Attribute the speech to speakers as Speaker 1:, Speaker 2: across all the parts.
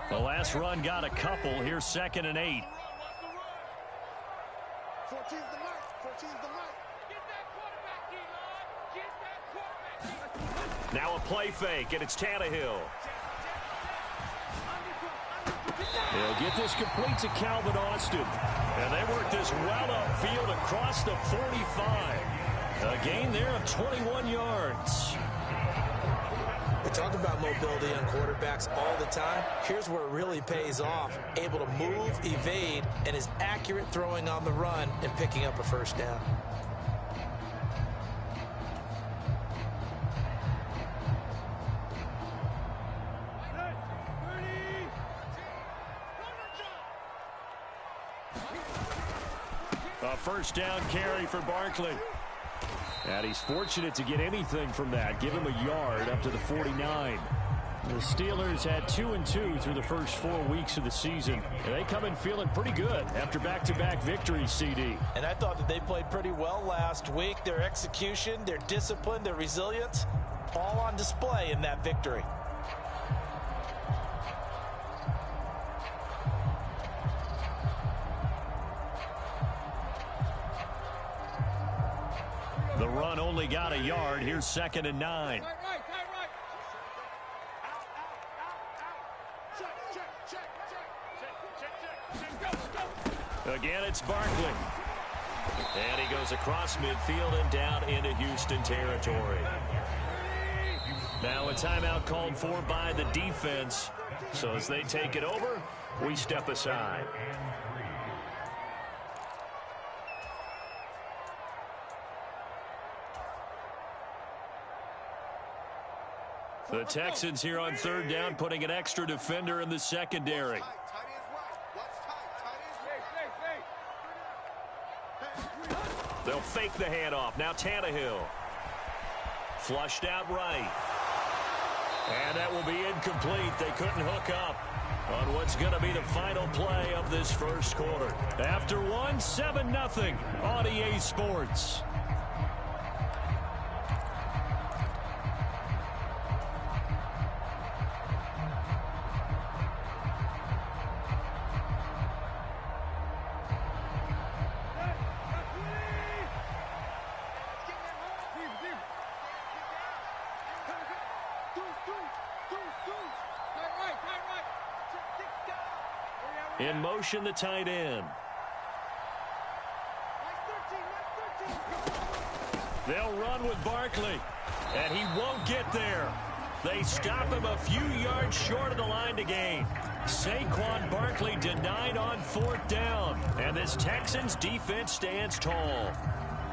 Speaker 1: The last run got a couple. Here's 2nd and 8.
Speaker 2: 14's the mark. 14's the mark.
Speaker 1: Now a play fake, and it's Tannehill. They'll get this complete to Calvin Austin. And they work this well upfield across the 45. A gain there of 21 yards.
Speaker 3: We talk about mobility on quarterbacks all the time. Here's where it really pays off. Able to move, evade, and is accurate throwing on the run and picking up a first down.
Speaker 1: A first down carry for Barkley. And he's fortunate to get anything from that. Give him a yard up to the 49. The Steelers had 2-2 through the first 4 weeks of the season. And they come in feeling pretty good after back-to-back victories, CD.
Speaker 3: And I thought that they played pretty well last week. Their execution, their discipline, their resilience, all on display in that victory.
Speaker 1: The run only got a yard. Here's 2nd and 9. Again, it's Barkley. And he goes across midfield and down into Houston territory. Now a timeout called for by the defense. So as they take it over, we step aside. The Texans here on 3rd down, putting an extra defender in the secondary. They'll fake the handoff. Now Tannehill. Flushed out right. And that will be incomplete. They couldn't hook up on what's going to be the final play of this first quarter. After one, 7-0 on EA Sports. In motion, the tight end. They'll run with Barkley, and he won't get there. They stop him a few yards short of the line to gain. Saquon Barkley denied on 4th down, and this Texans defense stands tall.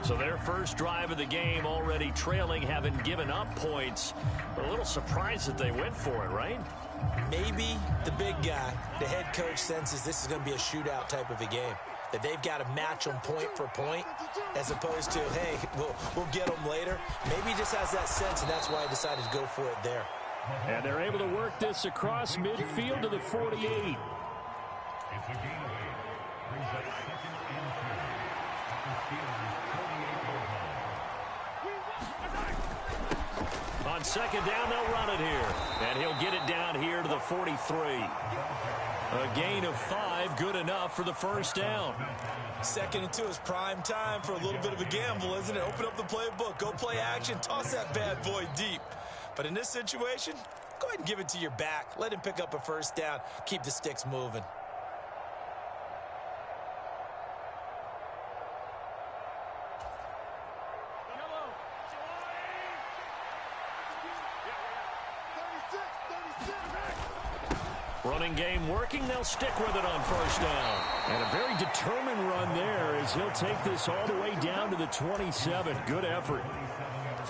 Speaker 1: So their first drive of the game already trailing, having given up points. A little surprised that they went for it, right?
Speaker 3: Maybe the big guy, the head coach, senses this is going to be a shootout type of a game. That they've got to match them point for point, as opposed to, hey, we'll get them later. Maybe he just has that sense, and that's why he decided to go for it there.
Speaker 1: And they're able to work this across midfield to the 48. On 2nd down, they'll run it here. And he'll get it down here to the 43. A gain of 5, good enough for the first down.
Speaker 3: 2nd and 2 is prime time for a little bit of a gamble, isn't it? Open up the playbook, go play action, toss that bad boy deep. But in this situation, go ahead and give it to your back. Let him pick up a first down. Keep the sticks moving.
Speaker 1: Running game working. They'll stick with it on 1st down. And a very determined run there as he'll take this all the way down to the 27. Good effort.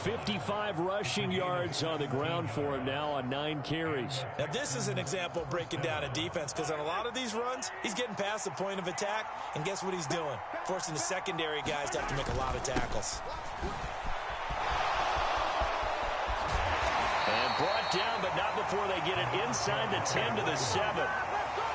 Speaker 1: 55 rushing yards on the ground for him now on 9 carries.
Speaker 3: Now this is an example of breaking down a defense, because on a lot of these runs, he's getting past the point of attack, and guess what he's doing? Forcing the secondary guys to have to make a lot of tackles.
Speaker 1: And brought down, but not before they get it inside the 10 to the 7.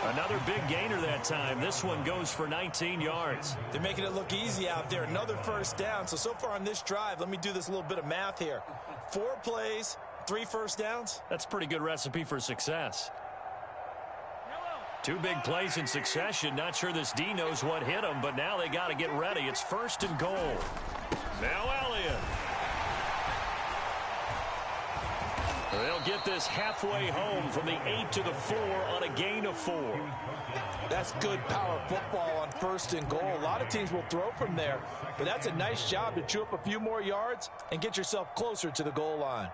Speaker 1: Another big gainer that time. This one goes for 19 yards.
Speaker 3: They're making it look easy out there. Another first down. So far on this drive, let me do this little bit of math here. 4 plays, 3 first downs.
Speaker 1: That's a pretty good recipe for success. Two big plays in succession. Not sure this D knows what hit him, but now they got to get ready. It's 1st and goal. Now Elliott. They'll get this halfway home from the 8 to the 4 on a gain of 4.
Speaker 3: That's good power football on 1st and goal. A lot of teams will throw from there, but that's a nice job to chew up a few more yards and get yourself closer to the goal line.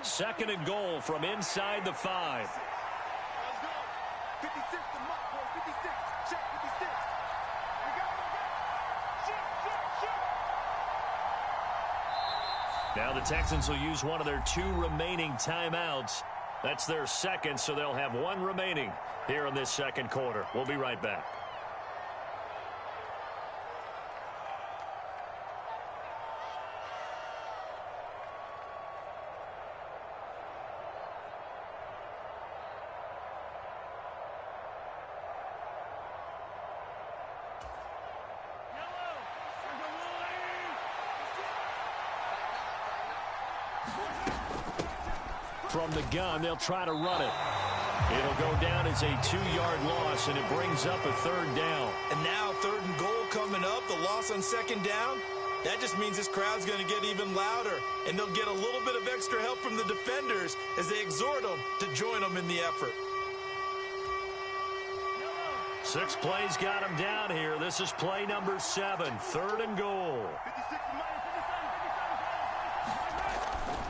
Speaker 1: Second and goal from inside the 5.
Speaker 2: Let's go. 56 to mark, boy. 56. Check 56. We got it. Shoot.
Speaker 1: Now the Texans will use one of their 2 remaining timeouts. That's their second, so they'll have 1 remaining here in this second quarter. We'll be right back. From the gun, they'll try to run it. It'll go down as a 2-yard loss, and it brings up a 3rd down.
Speaker 3: And now 3rd and goal coming up, the loss on 2nd down. That just means this crowd's going to get even louder, and they'll get a little bit of extra help from the defenders as they exhort them to join them in the effort.
Speaker 1: 6 plays got him down here. This is play number 7, 3rd and goal.
Speaker 2: 56 to mark.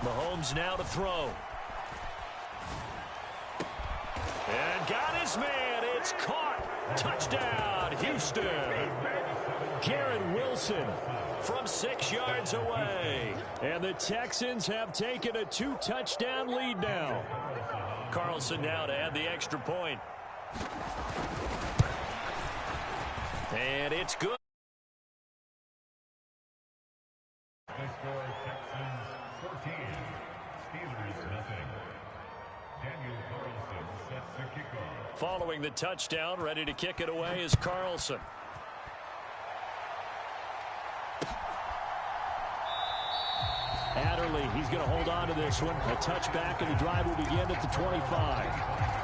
Speaker 1: Mahomes now to throw. And got his man. It's caught. Touchdown, Houston. Garrett Wilson from 6 yards away. And the Texans have taken a 2-touchdown lead now. Carlson now to add the extra point. And it's good. Following the touchdown, ready to kick it away is Carlson. Adderley, he's going to hold on to this one. A touchback, and the drive will begin at the 25.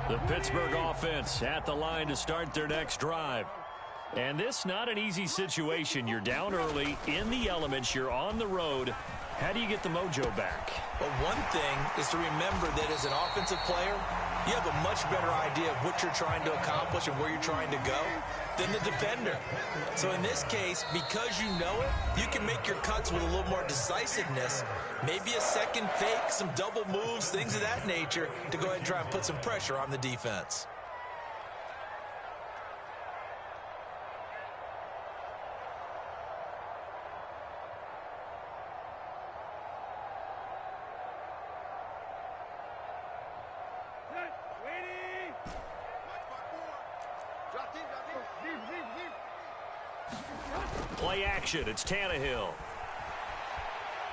Speaker 1: The Pittsburgh offense at the line to start their next drive. And this not an easy situation. You're down early, in the elements, you're on the road. How do you get the mojo back?
Speaker 3: Well, one thing is to remember that as an offensive player, you have a much better idea of what you're trying to accomplish and where you're trying to go than the defender. So in this case, because you know it, you can make your cuts with a little more decisiveness. Maybe a second fake, some double moves, things of that nature to go ahead and try and put some pressure on the defense.
Speaker 1: Play action. It's Tannehill.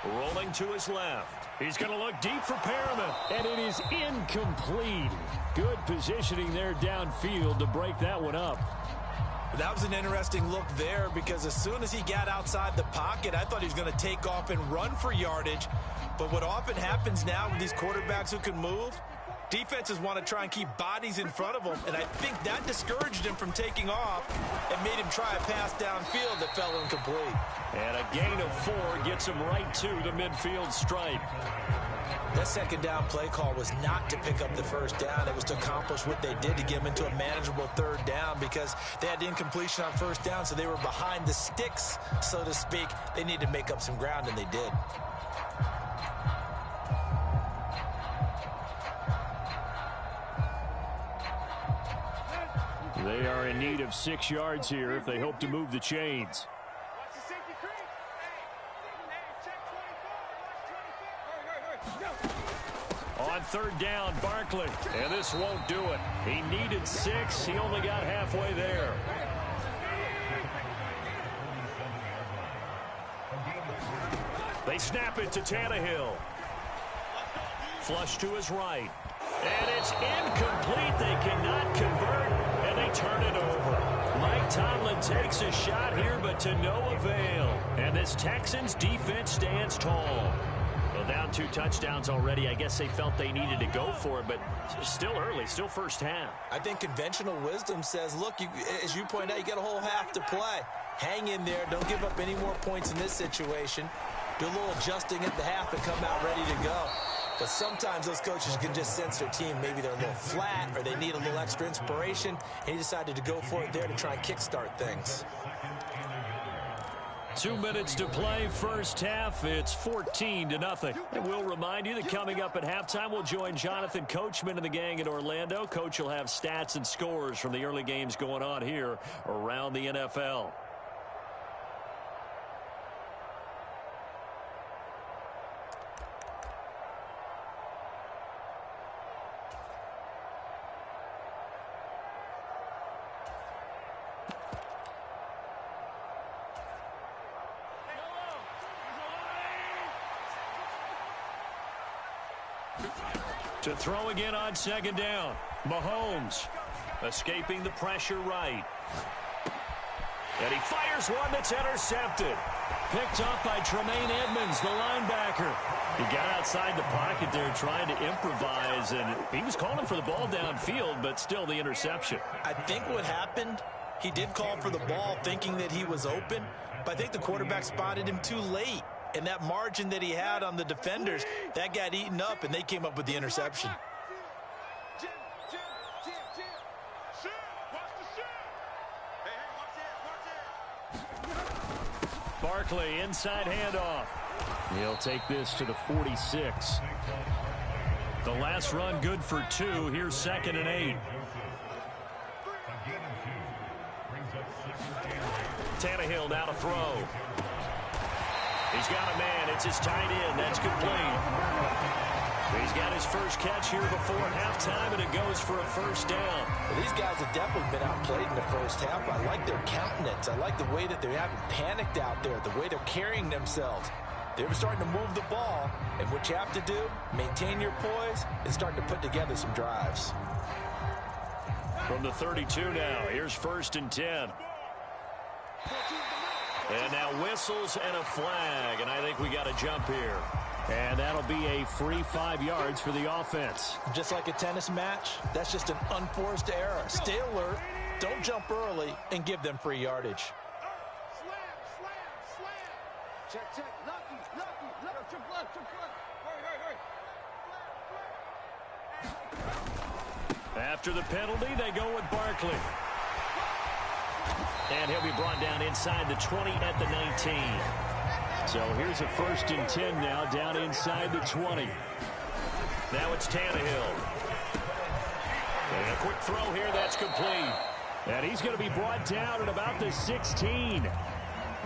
Speaker 1: Rolling to his left. He's going to look deep for Perriman. And it is incomplete. Good positioning there downfield to break that one up.
Speaker 3: That was an interesting look there because as soon as he got outside the pocket, I thought he was going to take off and run for yardage. But what often happens now with these quarterbacks who can move, defenses want to try and keep bodies in front of them, and I think that discouraged him from taking off and made him try a pass downfield that fell incomplete.
Speaker 1: And a gain of 4 gets him right to the midfield stripe.
Speaker 3: That second down play call was not to pick up the first down. It was to accomplish what they did to get them into a manageable third down because they had incompletion on first down, so they were behind the sticks, so to speak. They needed to make up some ground, and they did.
Speaker 1: They are in need of 6 yards here if they hope to move the chains.
Speaker 2: Watch the safety creep. Hey, check 24.
Speaker 1: On third down, Barkley. And this won't do it. He needed 6. He only got halfway there. They snap it to Tannehill. Flush to his right. And it's incomplete. They cannot convert, and they turn it over. Mike Tomlin takes a shot here, but to no avail. And this Texans defense stands tall. Well, down 2 touchdowns already. I guess they felt they needed to go for it, but still early, still first half.
Speaker 3: I think conventional wisdom says, look, as you point out, you got a whole half to play. Hang in there. Don't give up any more points in this situation. Do a little adjusting at the half and come out ready to go. But sometimes those coaches can just sense their team. Maybe they're a little flat or they need a little extra inspiration. And he decided to go for it there to try and kickstart things.
Speaker 1: 2 minutes to play, first half. It's 14-0. And we'll remind you that coming up at halftime, we'll join Jonathan Coachman and the gang in Orlando. Coach will have stats and scores from the early games going on here around the NFL. To throw again on second down. Mahomes escaping the pressure right. And he fires one that's intercepted. Picked up by Tremaine Edmonds, the linebacker. He got outside the pocket there trying to improvise, and he was calling for the ball downfield, but still the interception.
Speaker 3: I think what happened, he did call for the ball thinking that he was open, but I think the quarterback spotted him too late. And that margin that he had on the defenders, that got eaten up, and they came up with the interception.
Speaker 2: Jim. Shoot. Watch the shoot. Hey, watch it.
Speaker 1: Barkley, inside handoff. He'll take this to the 46. The last run good for 2. Here's 2nd and 8. Tannehill now to throw. He's got a man. It's his tight end. That's complete. He's got his first catch here before halftime, and it goes for a first down.
Speaker 3: Well, these guys have definitely been outplayed in the first half. I like their countenance. I like the way that they haven't panicked out there, the way they're carrying themselves. They were starting to move the ball, and what you have to do, maintain your poise and start to put together some drives.
Speaker 1: From the 32 now, here's 1st and 10. And now whistles and a flag, and I think we got a jump here. And that'll be a free 5 yards for the offense.
Speaker 3: Just like a tennis match, that's just an unforced error. Stay alert, don't jump early, and give them free yardage.
Speaker 2: Slam. Check. Lucky. Left. Hurry.
Speaker 1: After the penalty, they go with Barkley. And he'll be brought down inside the 20 at the 19. So here's a 1st and 10 now, down inside the 20. Now it's Tannehill. And a quick throw here, that's complete. And he's going to be brought down at about the 16.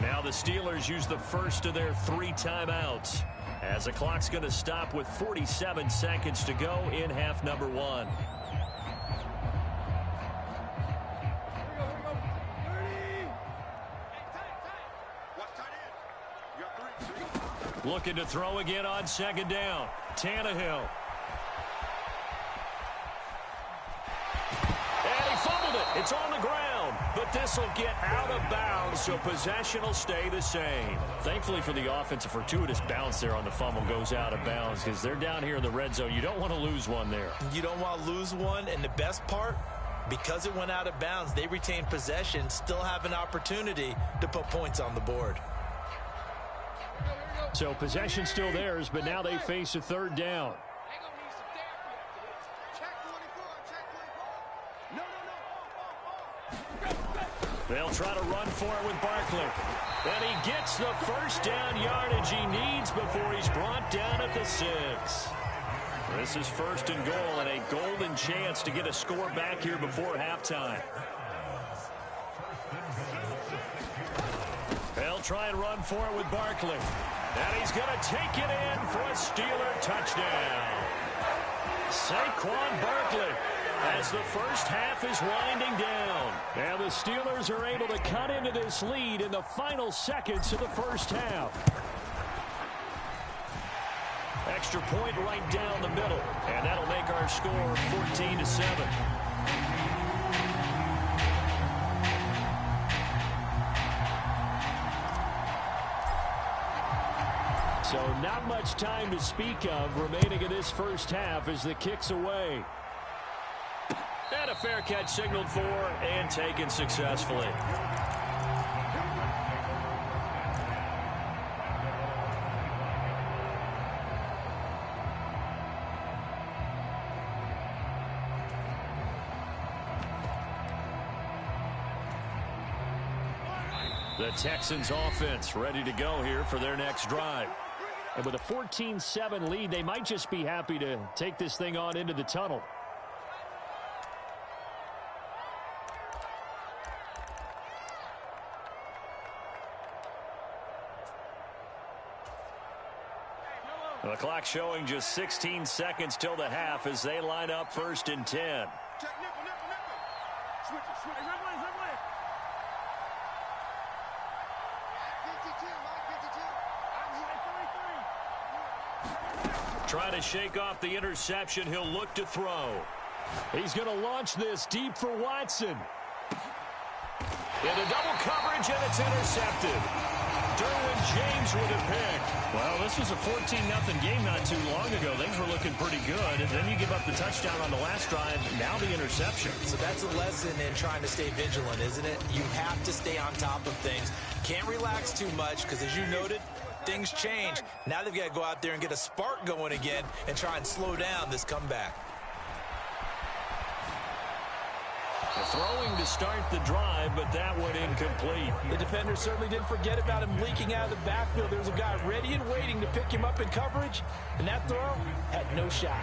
Speaker 1: Now the Steelers use the first of their 3 timeouts, as the clock's going to stop with 47 seconds to go in half number 1. Looking to throw again on second down. Tannehill. And he fumbled it. It's on the ground. But this will get out of bounds, so possession will stay the same. Thankfully for the offense, a fortuitous bounce there on the fumble goes out of bounds because they're down here in the red zone. You don't want to lose one there.
Speaker 3: You don't want to lose one, and the best part, because it went out of bounds, they retain possession, still have an opportunity to put points on the board.
Speaker 1: So possession still theirs, but now they face a 3rd down. They'll try to run for it with Barkley. And he gets the first down yardage he needs before he's brought down at the 6. This is 1st and goal, and a golden chance to get a score back here before halftime. They'll try and run for it with Barkley. And he's going to take it in for a Steeler touchdown. Saquon Barkley, as the first half is winding down. And the Steelers are able to cut into this lead in the final seconds of the first half. Extra point right down the middle. And that'll make our score 14-7. So not much time to speak of remaining in this first half as the kick's away. And a fair catch signaled for and taken successfully. The Texans offense ready to go here for their next drive. And with a 14-7 lead, they might just be happy to take this thing on into the tunnel. The clock showing just 16 seconds till the half as they line up 1st and 10. Trying to shake off the interception. He'll look to throw. He's going to launch this deep for Watson. Into double coverage, and it's intercepted. Derwin James with a pick.
Speaker 4: Well, this was a 14-0 game not too long ago. Things were looking pretty good, and then you give up the touchdown on the last drive, now the interception.
Speaker 3: So that's a lesson in trying to stay vigilant, isn't it? You have to stay on top of things. Can't relax too much because, as you noted, things change. Now they've got to go out there and get a spark going again and try and slow down this comeback.
Speaker 1: The throwing to start the drive, but that one incomplete.
Speaker 3: The defender certainly didn't forget about him leaking out of the backfield. There's a guy ready and waiting to pick him up in coverage, and that throw had no shot.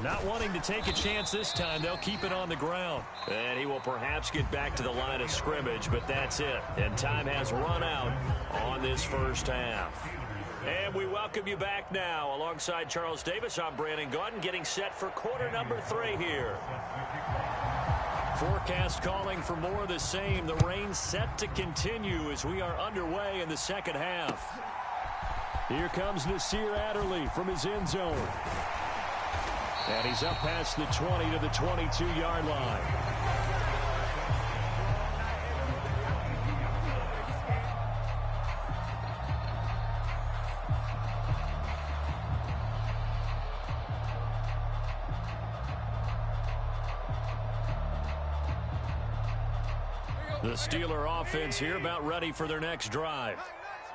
Speaker 1: Not wanting to take a chance this time, they'll keep it on the ground. And he will perhaps get back to the line of scrimmage, but that's it. And time has run out on this first half. And we welcome you back now. Alongside Charles Davis, I'm Brandon Gaudin, getting set for quarter number 3 here. Forecast calling for more of the same. The rain set to continue as we are underway in the second half. Here comes Nasir Adderley from his end zone. And he's up past the 20 to the 22-yard line. The Steeler offense here about ready for their next drive.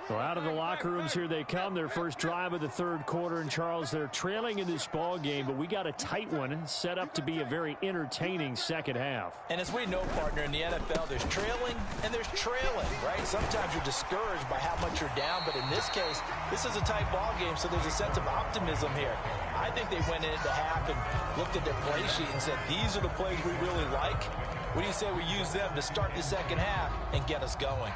Speaker 1: So out of the locker rooms here they come, their first drive of the third quarter. And Charles, they're trailing in this ball game, but we got a tight one set up to be a very entertaining second half.
Speaker 3: And as we know, partner, in the NFL, there's trailing and there's trailing, right? Sometimes you're discouraged by how much you're down, but in this case, this is a tight ball game, so there's a sense of optimism here. I think they went into half and looked at their play sheet and said, these are the plays we really like. What do you say we use them to start the second half and get us going?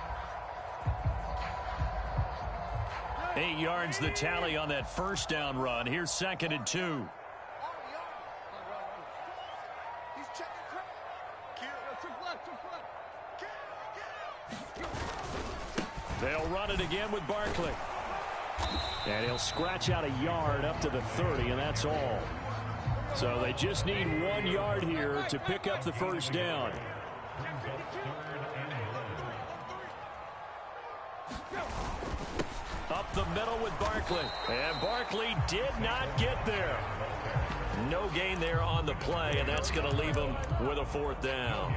Speaker 1: 8 yards the tally on that first down run. Here's 2nd and 2. They'll run it again with Barkley. And he'll scratch out a yard up to the 30, and that's all. So they just need 1 yard here to pick up the first down. Up the middle with Barkley. And Barkley did not get there. No gain there on the play, and that's going to leave him with a 4th down.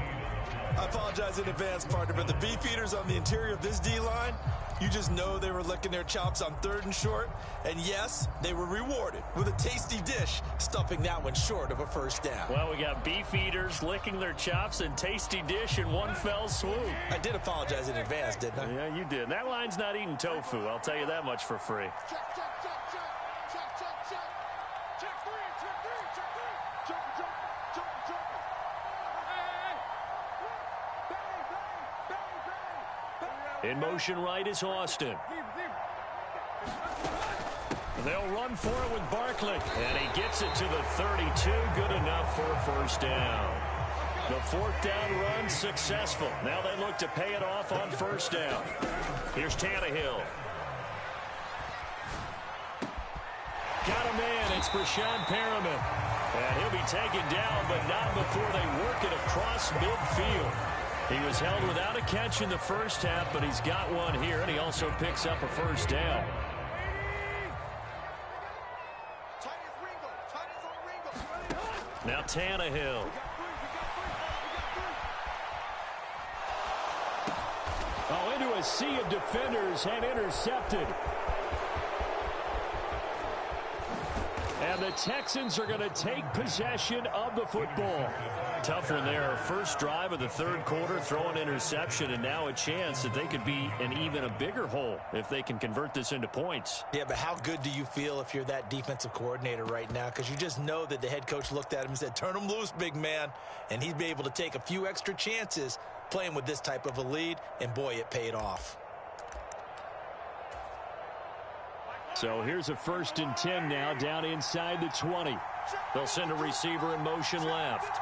Speaker 5: I apologize in advance, partner, but the beef eaters on the interior of this D-line, you just know they were licking their chops on 3rd and short. And yes, they were rewarded with a tasty dish, stuffing that one short of a first down.
Speaker 1: Well, we got beef eaters licking their chops and tasty dish in one fell swoop.
Speaker 5: I did apologize in advance, didn't I?
Speaker 1: Yeah, you did. That line's not eating tofu. I'll tell you that much for free.
Speaker 2: Check three. Jump. Hey.
Speaker 1: In motion right is Austin. They'll run for it with Barkley. And he gets it to the 32. Good enough for a first down. The fourth down run successful. Now they look to pay it off on first down. Here's Tannehill. Got a man. It's for Sean Perriman. And he'll be taken down, but not before they work it across midfield. He was held without a catch in the first half, but he's got one here, and he also picks up a first down. Now Tannehill. Oh, into a sea of defenders and intercepted. And the Texans are going to take possession of the football. Tough one there. First drive of the third quarter, throw an interception, and now a chance that they could be in even a bigger hole if they can convert this into points.
Speaker 3: Yeah, but how good do you feel if you're that defensive coordinator right now? Because you just know that the head coach looked at him and said, turn him loose, big man. And he'd be able to take a few extra chances playing with this type of a lead, and boy, it paid off.
Speaker 1: So here's a 1st and 10 now down inside the 20. They'll send a receiver in motion left.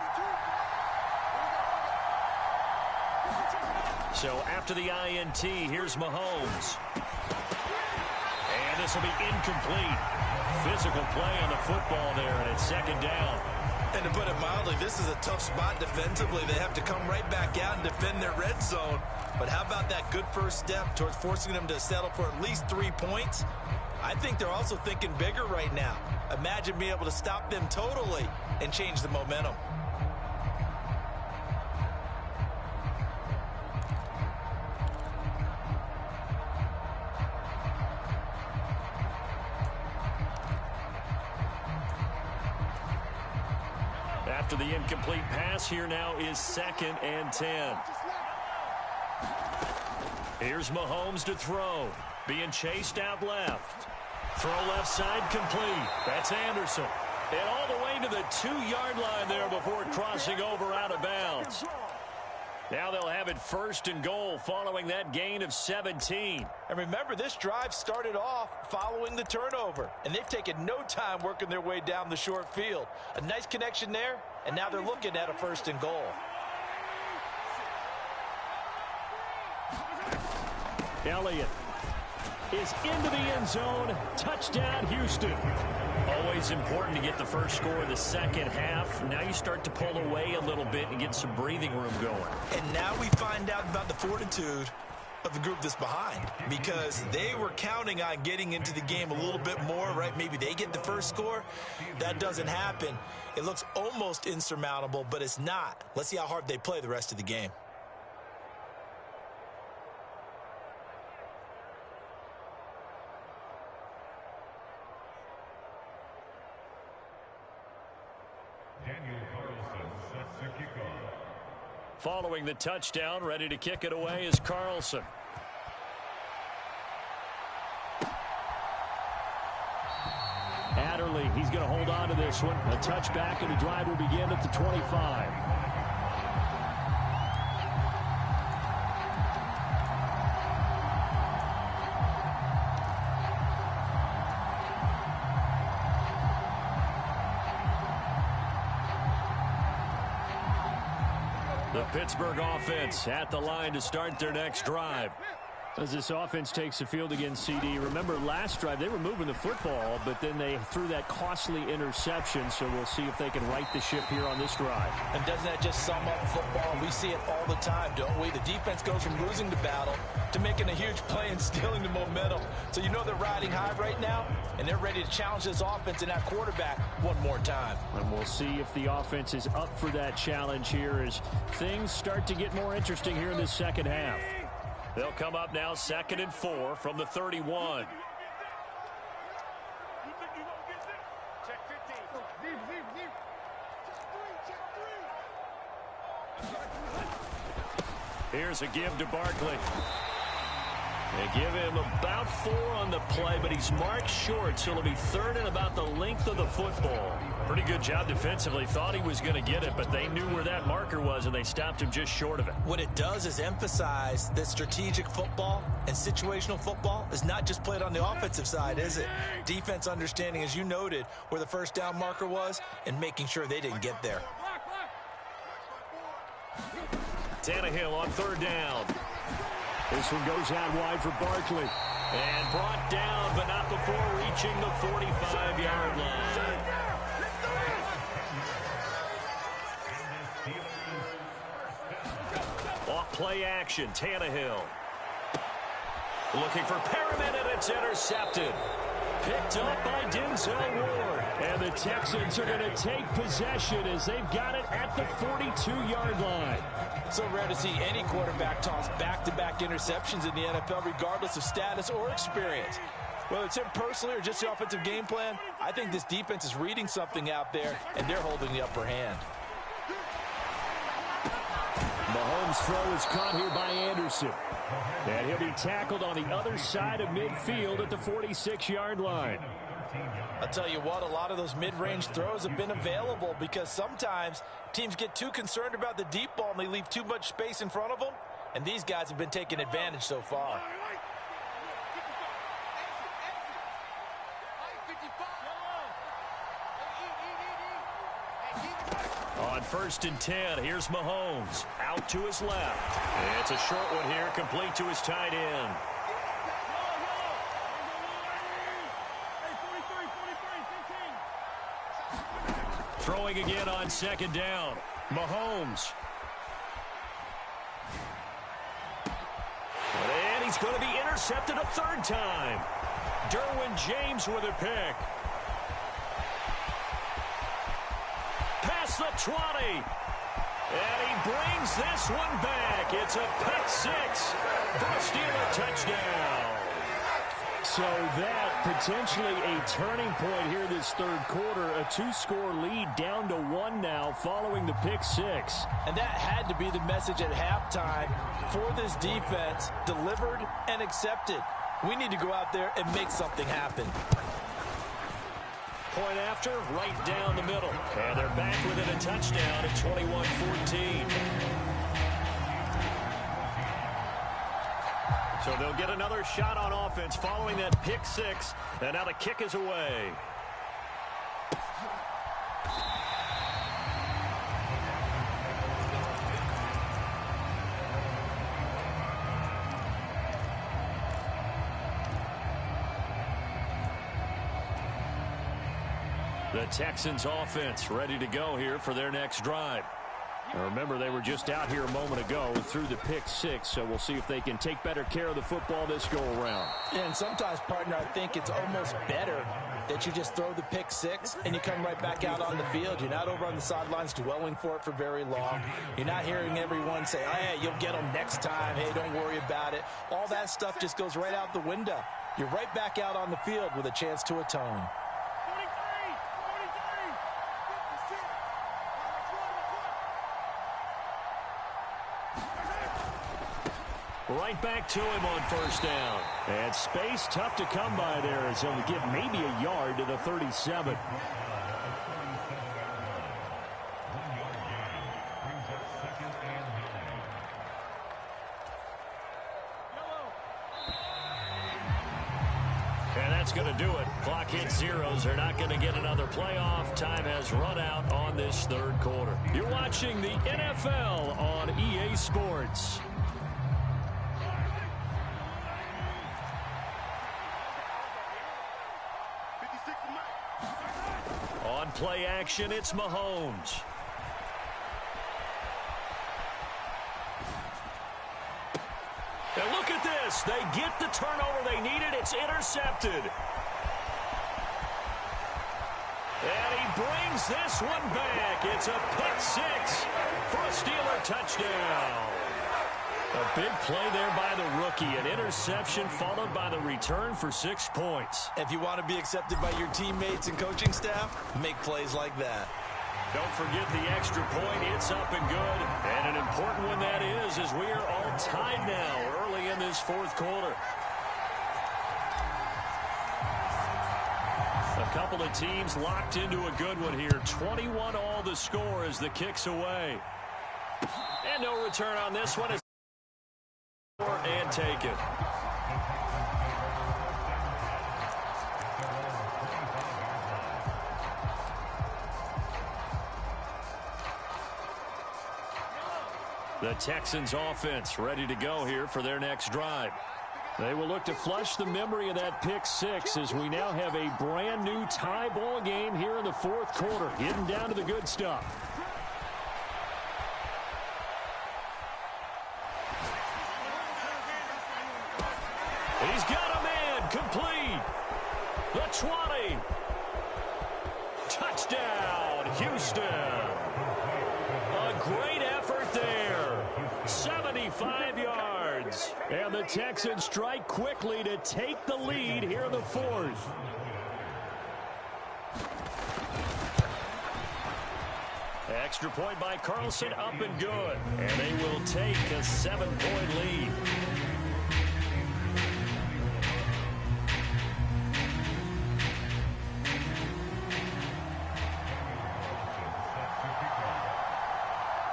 Speaker 1: So after the INT, here's Mahomes. And this will be incomplete. Physical play on the football there, and it's second down.
Speaker 5: And to put it mildly, this is a tough spot defensively. They have to come right back out and defend their red zone. But how about that good first step towards forcing them to settle for at least 3 points? I think they're also thinking bigger right now. Imagine being able to stop them totally and change the momentum.
Speaker 1: After the incomplete pass, here now is 2nd and 10. Here's Mahomes to throw. Being chased out left. Throw left side complete. That's Anderson. And all the way to the 2-yard line there before crossing over out of bounds. Now they'll have it 1st and goal following that gain of 17.
Speaker 3: And remember, this drive started off following the turnover. And they've taken no time working their way down the short field. A nice connection there, and now they're looking at a 1st and goal.
Speaker 1: Elliott is into the end zone. Touchdown, Houston. Always important to get the first score of the second half. Now you start to pull away a little bit and get some breathing room going.
Speaker 3: And now we find out about the fortitude of the group that's behind, because they were counting on getting into the game a little bit more, right? Maybe they get the first score. That doesn't happen. It looks almost insurmountable, but it's not. Let's see how hard they play the rest of the game.
Speaker 1: Following the touchdown, ready to kick it away is Carlson. Adderley, he's going to hold on to this one. A touchback, and the drive will begin at the 25. The Pittsburgh offense at the line to start their next drive. As this offense takes the field against CD, remember last drive they were moving the football, but then they threw that costly interception, so we'll see if they can right the ship here on this drive.
Speaker 3: And doesn't that just sum up football? We see it all the time, don't we? The defense goes from losing the battle to making a huge play and stealing the momentum. So you know they're riding high right now, and they're ready to challenge this offense and that quarterback one more time.
Speaker 1: And we'll see if the offense is up for that challenge here as things start to get more interesting here in this second half. They'll come up now 2nd and 4 from the 31. Here's a give to Barkley. They give him about 4 on the play, but he's marked short, so it'll be 3rd and about the length of the football.
Speaker 4: Pretty good job defensively. Thought he was going to get it, but they knew where that marker was, and they stopped him just short of it.
Speaker 3: What it does is emphasize that strategic football and situational football is not just played on the offensive side, is it? Defense understanding, as you noted, where the first down marker was and making sure they didn't get there.
Speaker 1: Tannehill on 3rd down. This one goes out wide for Barkley. And brought down, but not before reaching the 45-yard line. Off play action, Tannehill. Looking for Perriman, and it's intercepted. Picked up by Denzel Ward.
Speaker 4: And the Texans are going to take possession as they've got it at the 42-yard line.
Speaker 5: So rare to see any quarterback toss back-to-back interceptions in the NFL, regardless of status or experience. Whether it's him personally or just the offensive game plan, I think this defense is reading something out there, and they're holding the upper hand.
Speaker 4: Mahomes' throw is caught here by Anderson. And he'll be tackled on the other side of midfield at the 46-yard line.
Speaker 5: I'll tell you what, a lot of those mid-range throws have been available because sometimes teams get too concerned about the deep ball and they leave too much space in front of them, and these guys have been taking advantage so far.
Speaker 1: On 1st and 10, here's Mahomes. Out to his left. It's a short one here, complete to his tight end. Throwing again on 2nd down. Mahomes. And he's going to be intercepted a 3rd time. Derwin James with a pick. Past the 20. And he brings this one back. It's a pick 6 for a Steeler touchdown.
Speaker 4: So that potentially a turning point here this 3rd quarter. A 2-score lead down to 1 now following the pick 6.
Speaker 5: And that had to be the message at halftime for this defense. Delivered and accepted. We need to go out there and make something happen.
Speaker 1: Point after, right down the middle. And they're back within a touchdown at 21-14. So they'll get another shot on offense following that pick 6. And now the kick is away. The Texans offense ready to go here for their next drive. Now remember, they were just out here a moment ago through the pick 6, so we'll see if they can take better care of the football this go-around.
Speaker 5: And sometimes, partner, I think it's almost better that you just throw the pick 6 and you come right back out on the field. You're not over on the sidelines dwelling for it for very long. You're not hearing everyone say, hey, you'll get them next time. Hey, don't worry about it. All that stuff just goes right out the window. You're right back out on the field with a chance to atone.
Speaker 1: Right back to him on 1st down.
Speaker 4: And space tough to come by there as he'll get maybe a yard to the 37.
Speaker 1: And that's going to do it. Clock hits zeros. They're not going to get another playoff. Time has run out on this 3rd quarter. You're watching the NFL on EA Sports. On play action, it's Mahomes. And look at this. They get the turnover they needed. It's intercepted. And he brings this one back. It's a pick 6 for a Steeler touchdown. A big play there by the rookie. An interception followed by the return for 6 points.
Speaker 5: If you want to be accepted by your teammates and coaching staff, make plays like that.
Speaker 1: Don't forget the extra point. It's up and good. And an important one that is, as we are all tied now early in in this fourth quarter. A couple of teams locked into a good one here. 21 all the score as the kick's away. And no return on this one. And take it. The Texans offense ready to go here for their next drive. They will look to flush the memory of that pick six as we now have a brand new tie ball game here in the fourth quarter, getting down to the good stuff. He's got a man complete. The 20. Touchdown, Houston. A great effort there. 75 yards. And the Texans strike quickly to take the lead here in the fourth. Extra point by Carlson, up and good. And they will take a 7-point lead.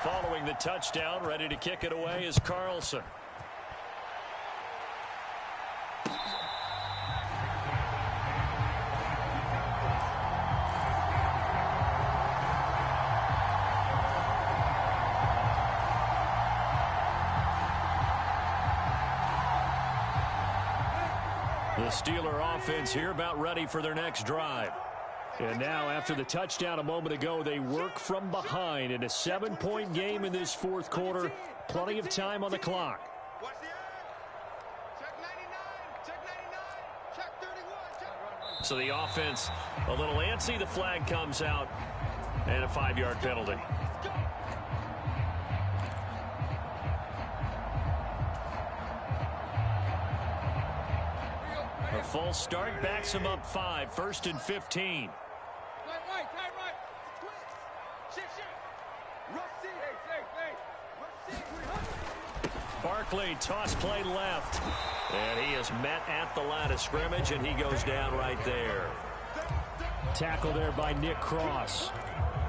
Speaker 1: Following the touchdown, ready to kick it away is Carlson. The Steeler offense here about ready for their next drive. And now, after the touchdown a moment ago, they work from behind in a 7-point game in this fourth quarter. Plenty of time on the clock.
Speaker 2: Watch the eye. Check 99. Check 99. Check 31. Check.
Speaker 1: So the offense a little antsy. The flag comes out and a 5-yard penalty. A false start backs him up 5. 1st and 15.
Speaker 2: Right. Shit. Rough C.
Speaker 1: Barkley, toss play left. And he is met at the line of scrimmage, and he goes down right there. Tackle there by Nick Cross.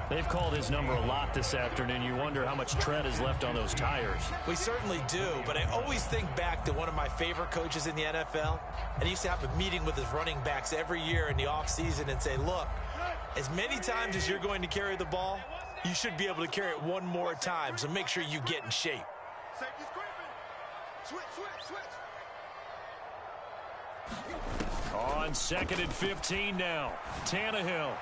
Speaker 1: They've called his number a lot this afternoon. You wonder how much tread is left on those tires.
Speaker 3: We certainly do, but I always think back to one of my favorite coaches in the NFL. And he used to have a meeting with his running backs every year in the offseason and say, look, as many times as you're going to carry the ball, you should be able to carry it one more time, so make sure you get in shape.
Speaker 2: Safety's creeping. Switch.
Speaker 1: On 2nd and 15 now. Tannehill.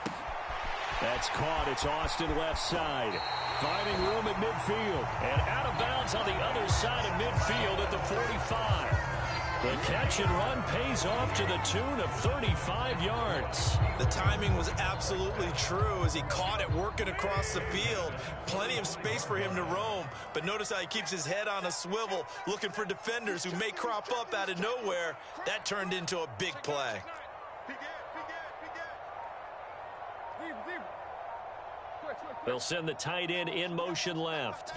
Speaker 1: That's caught. It's Austin left side. Finding room at midfield. And out of bounds on the other side of midfield at the 45. The catch and run pays off to the tune of 35 yards.
Speaker 5: The timing was absolutely true as he caught it working across the field. Plenty of space for him to roam, but notice how he keeps his head on a swivel looking for defenders who may crop up out of nowhere. That turned into a big play.
Speaker 1: They'll send the tight end in motion left.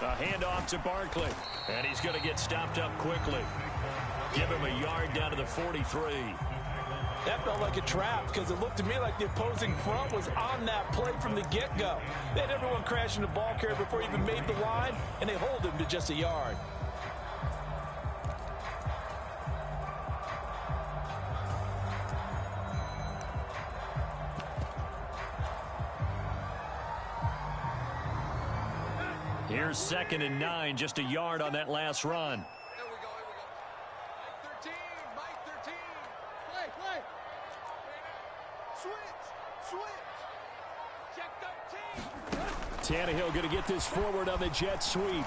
Speaker 1: A handoff to Barkley, and he's going to get stopped up quickly. Give him a yard down to the 43.
Speaker 6: That felt like a trap because it looked to me like the opposing front was on that play from the get-go. They had everyone crashing the ball carrier before he even made the line, and they hold him to just a yard.
Speaker 1: Here's 2nd and 9, just a yard on that last run.
Speaker 2: Here we go. Mike 13. Play. Switch. Check 13.
Speaker 4: Tannehill going to get this forward on the jet sweep.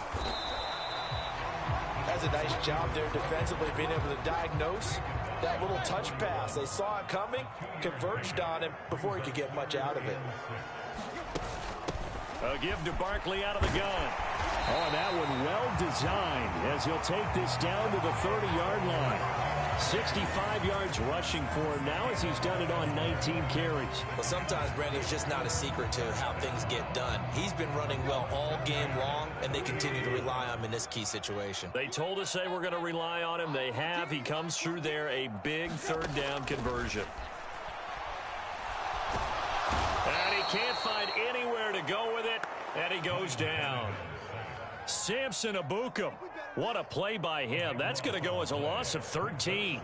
Speaker 3: That's a nice job there defensively, being able to diagnose that little touch pass. They saw it coming, converged on him before he could get much out of it.
Speaker 1: A give to Barkley out of the gun.
Speaker 4: Oh, and that one well designed as he'll take this down to the 30-yard line. 65 yards rushing for him now as he's done it on 19 carries.
Speaker 3: Well, sometimes, Brandon, it's just not a secret to how things get done. He's been running well all game long, and they continue to rely on him in this key situation.
Speaker 1: They told us they were going to rely on him. They have. He comes through there, a big third down conversion. And he can't find anywhere to go with it, and he goes down. Samson Abukum. What a play by him. That's going to go as a loss of 13.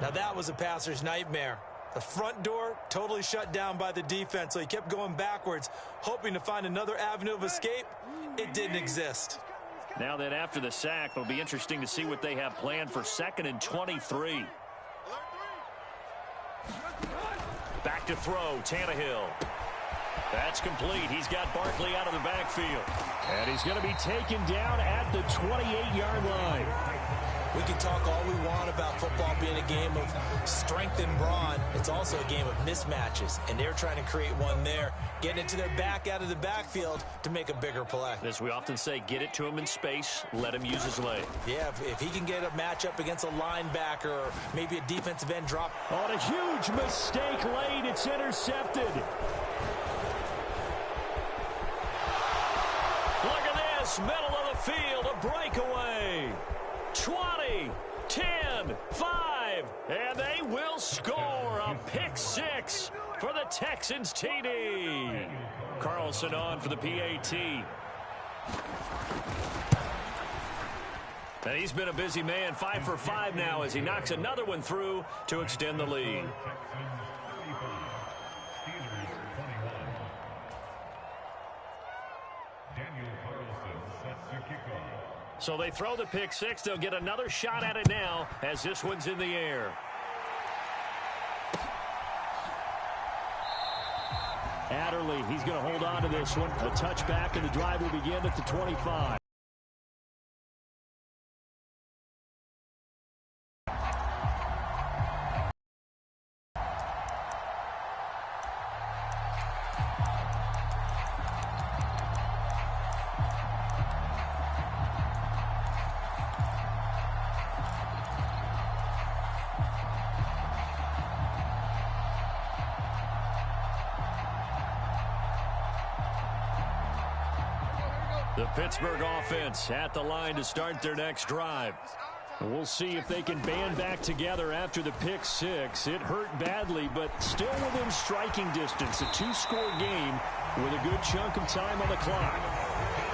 Speaker 3: Now that was a passer's nightmare. The front door totally shut down by the defense, so he kept going backwards, hoping to find another avenue of escape. It didn't exist.
Speaker 1: Now then, after the sack, it'll be interesting to see what they have planned for 2nd and 23. Back to throw, Tannehill. That's complete. He's got Barkley out of the backfield.
Speaker 4: And he's going to be taken down at the 28-yard line.
Speaker 3: We can talk all we want about football being a game of strength and brawn. It's also a game of mismatches, and they're trying to create one there, getting it to their back out of the backfield to make a bigger play.
Speaker 1: As we often say, get it to him in space, let him use his leg.
Speaker 3: Yeah, if he can get a matchup against a linebacker or maybe a defensive end drop.
Speaker 4: On a huge mistake late, it's intercepted.
Speaker 1: Look at this, middle of the field, a breakaway. 20, 10, 5, and they will score a pick six for the Texans TD. Carlson on for the PAT. And he's been a busy man, 5 for 5 now as he knocks another one through to extend the lead. So they throw the pick six. They'll get another shot at it now as this one's in the air.
Speaker 4: Adderley, he's going to hold on to this one. A touchback, and the drive will begin at the 25.
Speaker 1: The Pittsburgh offense at the line to start their next drive.
Speaker 4: We'll see if they can band back together after the pick six. It hurt badly, but still within striking distance. A two-score game with a good chunk of time on the clock.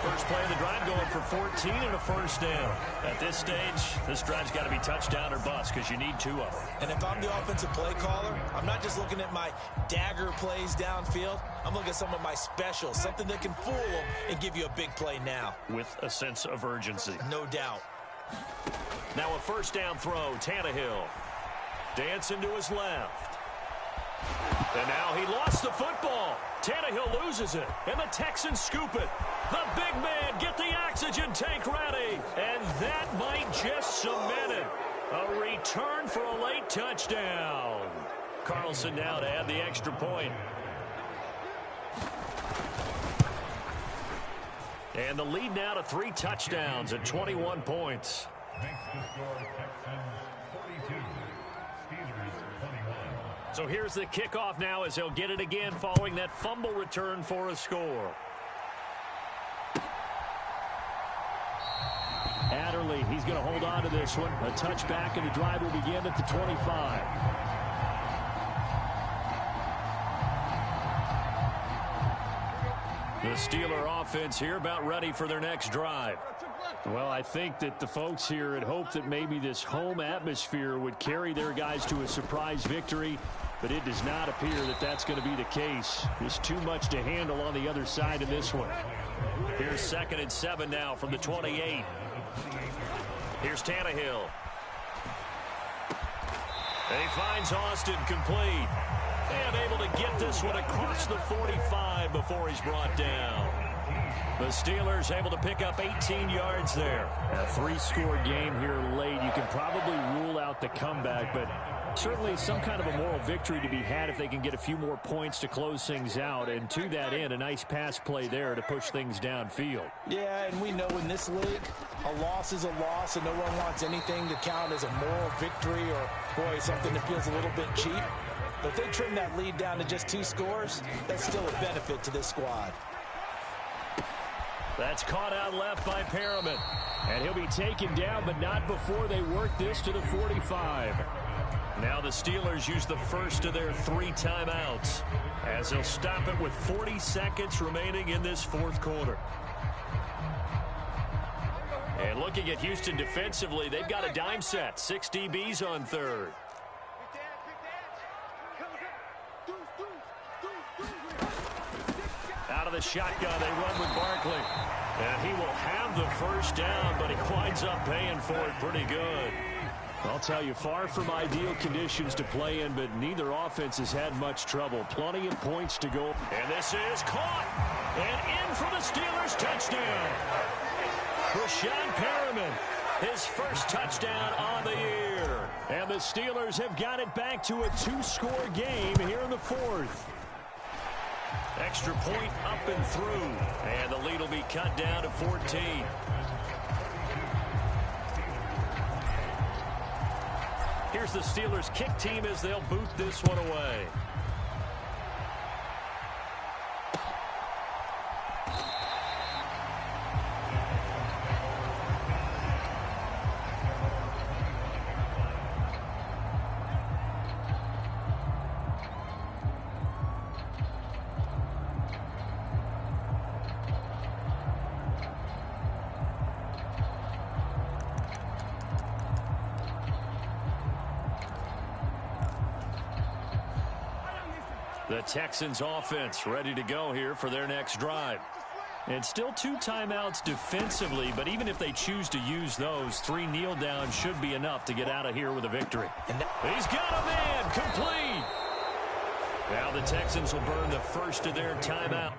Speaker 1: First play of the drive going for 14 and a first down. At this stage, this drive's got to be touchdown or bust because you need 2 of them.
Speaker 3: And if I'm the offensive play caller, I'm not just looking at my dagger plays downfield. I'm looking at some of my specials, something that can fool them and give you a big play now.
Speaker 1: With a sense of urgency.
Speaker 3: No doubt.
Speaker 1: Now a first down throw, Tannehill. Dancing to his left. And now he lost the football. Tannehill loses it, and the Texans scoop it. The big man, get the oxygen tank ready. And that might just cement it. A return for a late touchdown. Carlson now to add the extra point. And the lead now to 3 touchdowns at 21 points.
Speaker 7: Next to score, Texans 42, Steelers 21.
Speaker 1: So here's the kickoff now as he'll get it again following that fumble return for a score.
Speaker 4: Adderley, he's going to hold on to this one. A touchback, and the drive will begin at the 25.
Speaker 1: The Steeler offense here about ready for their next drive.
Speaker 4: Well, I think that the folks here had hoped that maybe this home atmosphere would carry their guys to a surprise victory, but it does not appear that that's going to be the case. There's too much to handle on the other side of this one.
Speaker 1: Here's 2nd and 7 now from the 28. Here's Tannehill. And he finds Austin complete. And able to get this one across the 45 before he's brought down. The Steelers able to pick up 18 yards there.
Speaker 4: A 3-score game here late. You can probably rule out the comeback, but Certainly some kind of a moral victory to be had if they can get a few more points to close things out. And to that end, a nice pass play there to push things downfield.
Speaker 6: Yeah, and we know in this league, a loss is a loss, and no one wants anything to count as a moral victory or, boy, something that feels a little bit cheap. But if they trim that lead down to just 2 scores, that's still a benefit to this squad.
Speaker 4: That's caught out left by Perriman. And he'll be taken down, but not before they work this to the 45.
Speaker 1: Now the Steelers use the first of their 3 timeouts as they'll stop it with 40 seconds remaining in this fourth quarter. And looking at Houston defensively, they've got a dime set. 6 DBs on third. Out of the shotgun, they run with Barkley. And he will have the first down, but he winds up paying for it pretty good.
Speaker 4: I'll tell you, far from ideal conditions to play in, but neither offense has had much trouble. Plenty of points to go.
Speaker 1: And this is caught. And in for the Steelers touchdown. Rashawn Perriman, his first touchdown on the year.
Speaker 4: And the Steelers have got it back to a 2-score game here in the fourth.
Speaker 1: Extra point up and through. And the lead will be cut down to 14. Here's the Steelers kick team as they'll boot this one away. The Texans offense ready to go here for their next drive. And still 2 timeouts defensively, but even if they choose to use those, 3 kneel downs should be enough to get out of here with a victory. He's got a man complete. Now the Texans will burn the first of their timeout.